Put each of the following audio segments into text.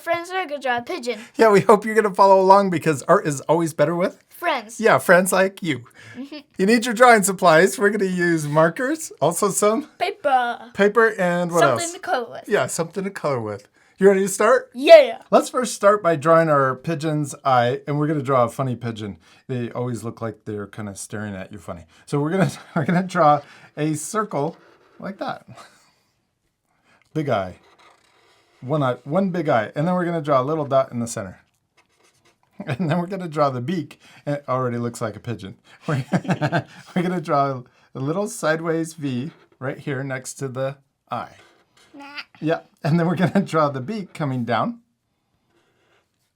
friends are going to draw a pigeon. Yeah, we hope you're going to follow along because art is always better with Friends. Yeah, friends like you. You need your drawing supplies. We're going to use markers, also some Paper. and what else? Something to color with. Yeah, something to color with. You ready to start? Yeah. Let's first start by drawing our pigeon's eye, and we're going to draw a funny pigeon. They always look like they're kind of staring at you funny. So we're gonna draw a circle like that. Big eye. One big eye, and then we're going to draw a little dot in the center. And then we're going to draw the beak. It already looks like a pigeon. We're going to draw a little sideways V right here next to the eye. Yeah, and then we're going to draw the beak coming down.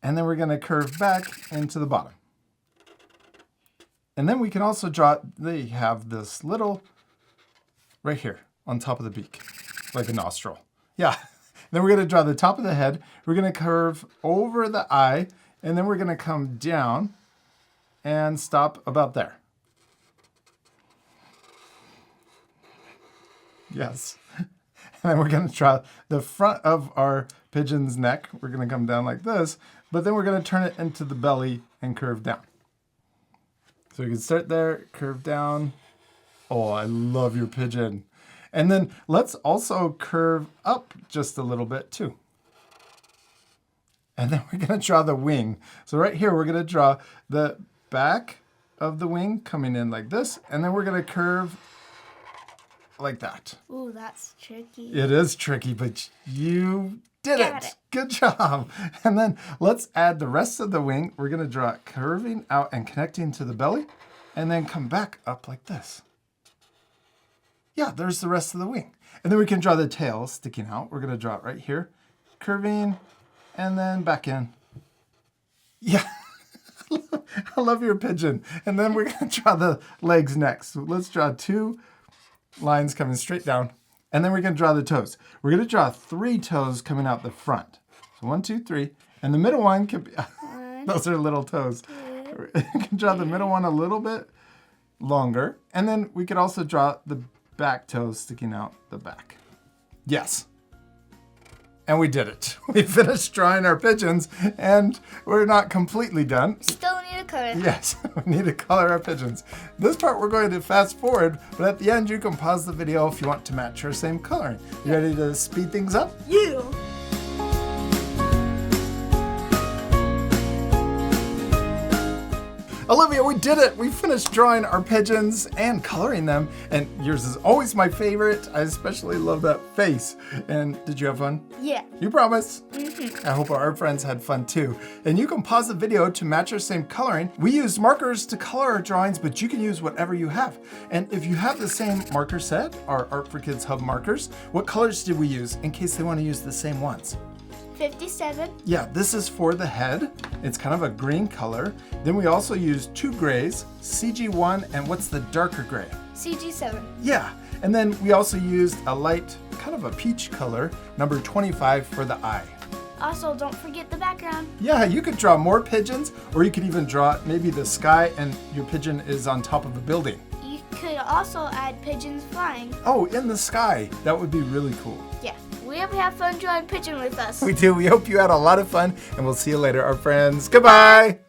And then we're going to curve back into the bottom. And then we can also draw, they have this little, right here on top of the beak, like a nostril. Yeah, then we're going to draw the top of the head. We're going to curve over the eye. And then we're going to come down and stop about there. Yes. And then we're going to draw the front of our pigeon's neck. We're going to come down like this, but then we're going to turn it into the belly and curve down. So we can start there, curve down. Oh, I love your pigeon. And then let's also curve up just a little bit too. And then we're going to draw the wing. So right here, we're going to draw the back of the wing coming in like this. And then we're going to curve like that. Ooh, that's tricky. It is tricky, but you did Got it. Good job. And then let's add the rest of the wing. We're going to draw it curving out and connecting to the belly. And then come back up like this. Yeah, there's the rest of the wing. And then we can draw the tail sticking out. We're going to draw it right here. Curving. And then back in. Yeah. I love your pigeon. And then we're going to draw the legs next. So let's draw 2 lines coming straight down. And then we're going to draw the toes. We're going to draw 3 toes coming out the front. So 1, 2, 3. And the middle one can be... those are little toes. You can draw the middle one a little bit longer. And then we could also draw the back toes sticking out the back. Yes. And we did it. We finished drawing our pigeons, and we're not completely done. Still need a color. Yes, we need to color our pigeons. This part we're going to fast forward, but at the end you can pause the video if you want to match our same coloring. You ready to speed things up? Yeah. Olivia, we did it! We finished drawing our pigeons and coloring them, and yours is always my favorite. I especially love that face. And did you have fun? Yeah. You promise? I hope our friends had fun too. And you can pause the video to match our same coloring. We used markers to color our drawings, but you can use whatever you have. And if you have the same marker set, our Art for Kids Hub markers, what colors did we use in case they want to use the same ones? 57. Yeah, this is for the head. It's kind of a green color. Then we also used 2 grays, CG1, and what's the darker gray? CG7. Yeah, and then we also used a light, kind of a peach color, number 25 for the eye. Also, don't forget the background. Yeah, you could draw more pigeons, or you could even draw maybe the sky and your pigeon is on top of a building. You could also add pigeons flying. Oh, in the sky. That would be really cool. Yeah, we hope you have fun drawing pigeon with us. We do. We hope you had a lot of fun, and we'll see you later, our friends. Goodbye.